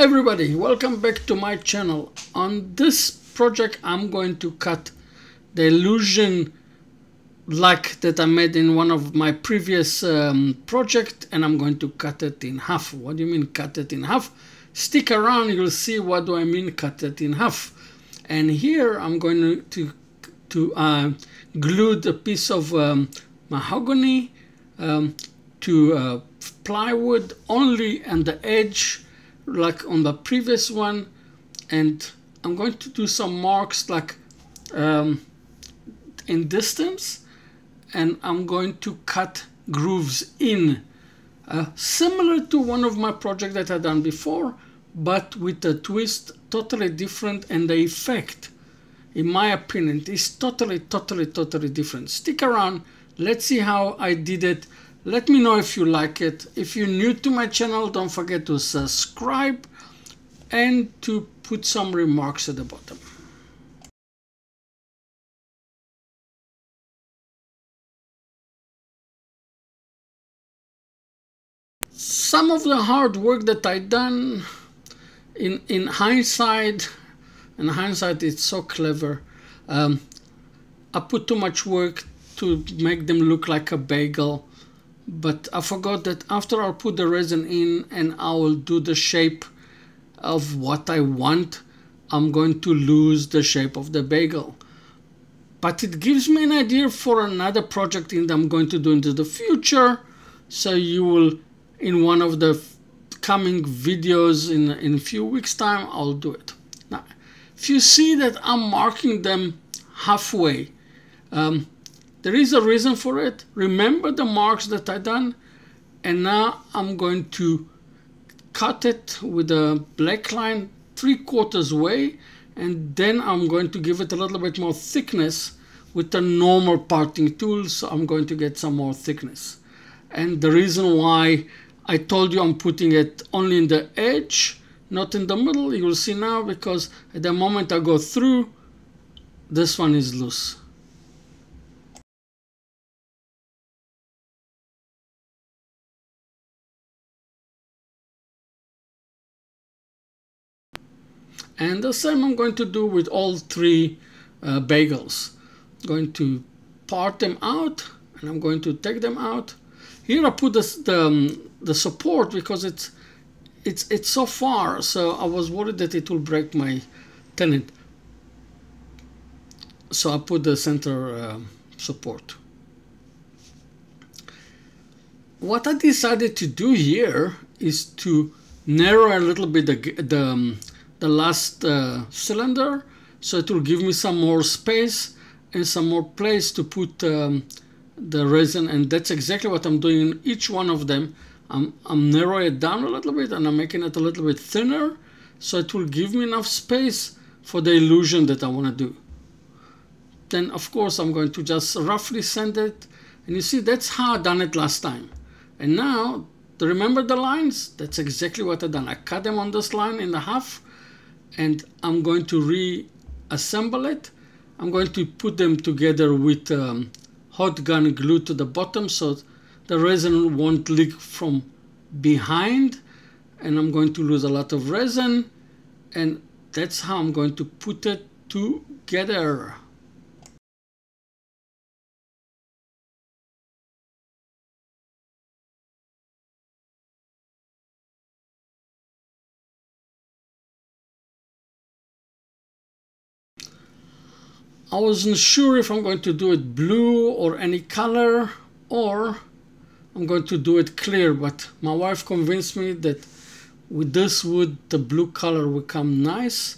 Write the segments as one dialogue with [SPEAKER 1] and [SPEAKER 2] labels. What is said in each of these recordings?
[SPEAKER 1] everybody, welcome back to my channel. On this project I'm going to cut the illusion like that I made in one of my previous project, and I'm going to cut it in half. What do you mean cut it in half? Stick around, you'll see what do I mean cut it in half. And here I'm going to glue the piece of mahogany to plywood only on the edge like on the previous one, and I'm going to do some marks like in distance, and I'm going to cut grooves in similar to one of my projects that I've done before, but with a twist totally different, and the effect in my opinion is totally different. Stick around, let's see how I did it. Let me know if you like it. If you're new to my channel, don't forget to subscribe and to put some remarks at the bottom. Some of the hard work that I done in hindsight, it's so clever. I put too much work to make them look like a bagel. But I forgot that after I'll put the resin in and I will do the shape of what I want, I'm going to lose the shape of the bagel. But it gives me an idea for another project that I'm going to do into the future. So you will, in one of the coming videos in a few weeks time, I'll do it. Now, if you see that I'm marking them halfway, there is a reason for it. Remember the marks that I done, and now I'm going to cut it with a black line 3/4 way, and then I'm going to give it a little bit more thickness with the normal parting tool, so I'm going to get some more thickness. And the reason why I told you I'm putting it only in the edge, not in the middle, you will see now, because at the moment I go through, this one is loose. And the same I'm going to do with all three bagels. I'm going to part them out, and I'm going to take them out. Here I put the support because it's so far, so I was worried that it will break my tenon. So I put the center support. What I decided to do here is to narrow a little bit the last cylinder, so it will give me some more space and some more place to put the resin, and that's exactly what I'm doing in each one of them. I'm narrowing it down a little bit, and I'm making it a little bit thinner, so it will give me enough space for the illusion that I want to do. Then of course I'm going to just roughly sand it, and you see that's how I done it last time. And now, remember the lines? That's exactly what I done. I cut them on this line in the half, and I'm going to reassemble it. I'm going to put them together with hot gun glue to the bottom, so the resin won't leak from behind, and I'm going to lose a lot of resin, and that's how I'm going to put it together. I wasn't sure if I'm going to do it blue or any color, or I'm going to do it clear, but my wife convinced me that with this wood the blue color will come nice.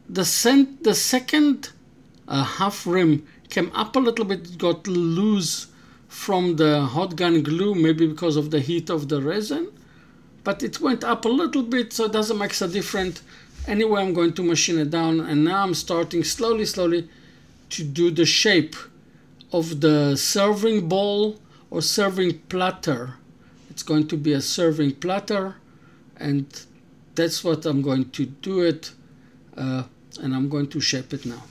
[SPEAKER 1] The second half rim came up a little bit, got loose from the hot gun glue, maybe because of the heat of the resin, but it went up a little bit, so it doesn't make a difference. Anyway, I'm going to machine it down, and now I'm starting slowly to do the shape of the serving bowl or serving platter. It's going to be a serving platter, and that's what I'm going to do it, and I'm going to shape it now.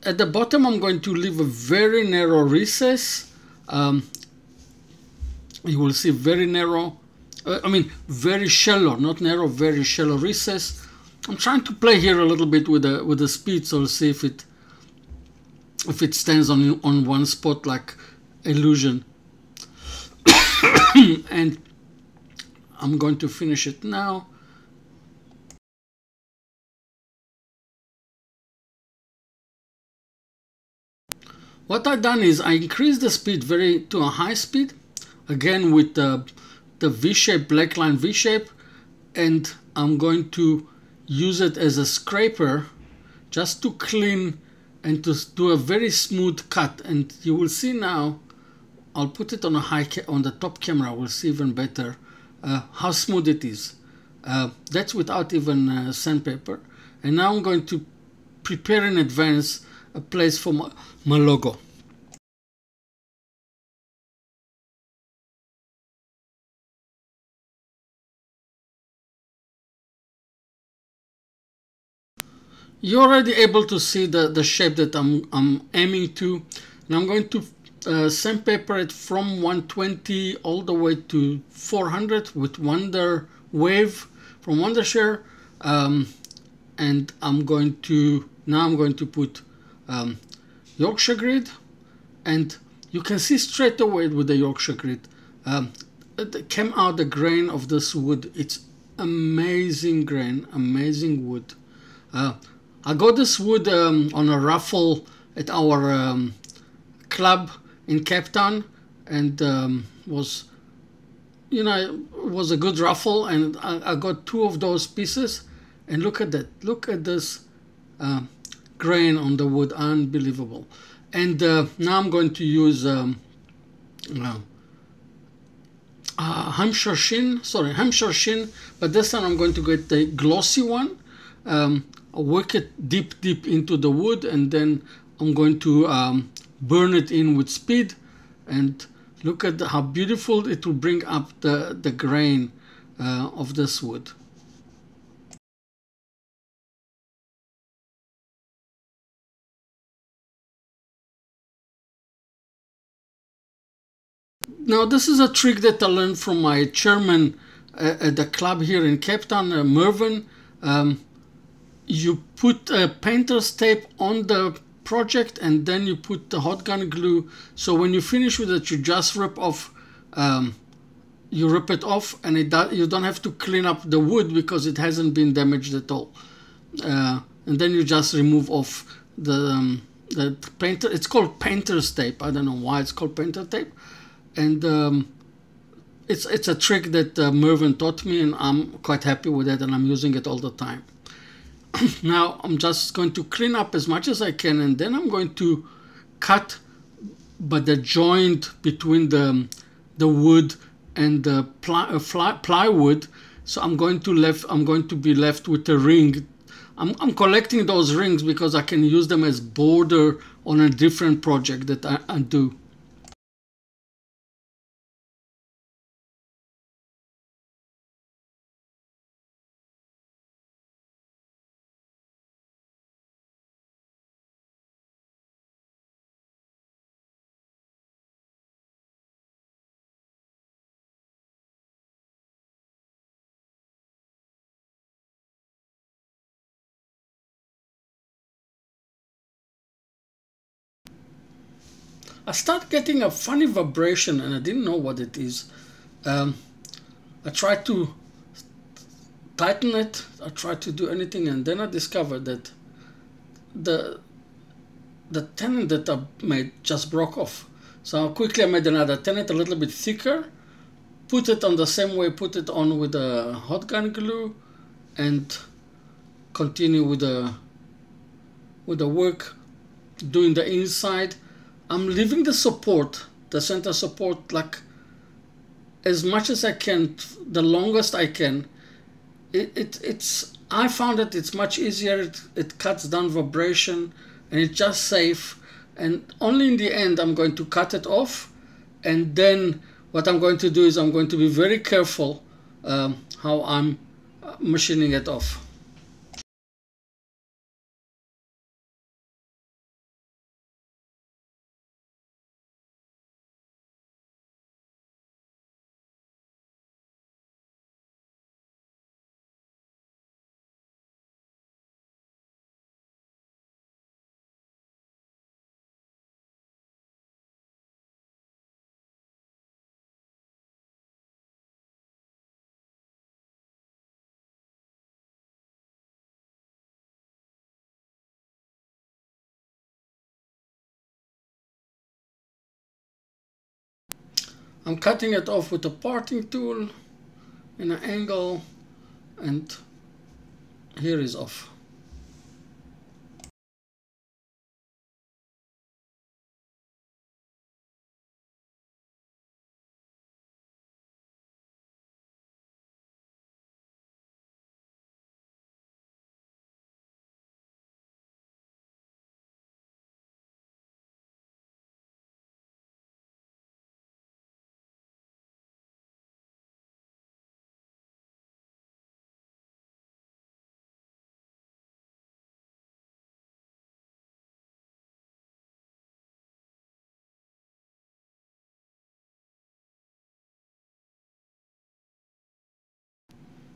[SPEAKER 1] at the bottom I'm going to leave a very narrow recess. You will see very narrow, very shallow, not narrow, very shallow recess. I'm trying to play here a little bit with the speed, so we'll see if it stands on one spot like illusion. And I'm going to finish it now. What I've done is I increased the speed to a high speed, again with the V-shape, black line V-shape, and I'm going to use it as a scraper just to clean and to do a very smooth cut. And you will see now, I'll put it on on the top camera, we'll see even better how smooth it is. That's without even sandpaper. And now I'm going to prepare in advance a place for my logo. You're already able to see the shape that I'm aiming to. And I'm going to sandpaper it from 120 all the way to 400 with Wonder Wave from Wondershare. And I'm going to put Yorkshire grid, and you can see straight away with the Yorkshire grid it came out the grain of this wood. It's amazing grain, amazing wood. I got this wood on a raffle at our club in Cape Town, and was a good raffle, and I got 2 of those pieces. And look at that, look at this grain on the wood, unbelievable. And now I'm going to use Hampshire Shin, but this time I'm going to get the glossy one. I'll work it deep into the wood, and then I'm going to burn it in with speed. And look at how beautiful it will bring up the grain of this wood. Now, this is a trick that I learned from my chairman at the club here in Cape Town, Mervyn. You put painter's tape on the project, and then you put the hot gun glue. So when you finish with it, you just rip off. You rip it off, and you don't have to clean up the wood because it hasn't been damaged at all. And then you just remove off the painter. It's called painter's tape. I don't know why it's called painter tape. And it's a trick that Mervyn taught me, and I'm quite happy with it, and I'm using it all the time. Now I'm just going to clean up as much as I can, and then I'm going to cut but the joint between the wood and the plywood. So I'm going to be left with a ring. I'm collecting those rings because I can use them as border on a different project that I do. I start getting a funny vibration, and I didn't know what it is. I tried to tighten it, I tried to do anything, and then I discovered that the tenon that I made just broke off. So quickly I made another tenon a little bit thicker, put it on the same way, put it on with a hot gun glue, and continue with the work, doing the inside. I'm leaving the support, the center support, like as much as I can, the longest I can. I found that it's much easier. It cuts down vibration, and it's just safe. And only in the end I'm going to cut it off, and then what I'm going to do is I'm going to be very careful how I'm machining it off. I'm cutting it off with a parting tool in an angle, and here is off.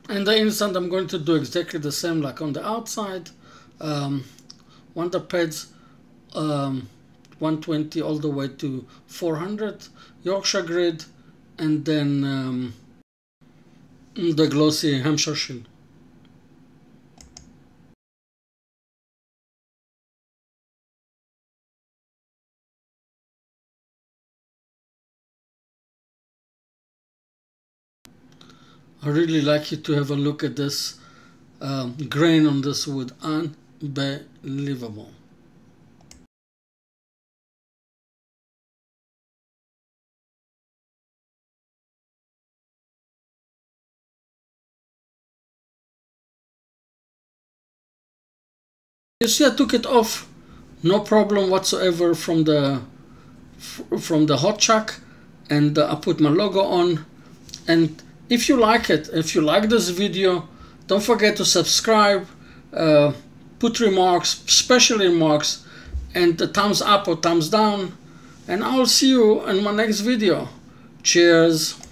[SPEAKER 1] In the instant, I'm going to do exactly the same like on the outside. Want the pads 120 all the way to 400 Yorkshire grid, and then the glossy Hampshire shield. I really like you to have a look at this grain on this wood. Unbelievable. You see, I took it off, no problem whatsoever from the hot chuck, and I put my logo on. And if you like it, if you like this video, don't forget to subscribe, put remarks, special remarks, and the thumbs up or thumbs down, and I'll see you in my next video. Cheers.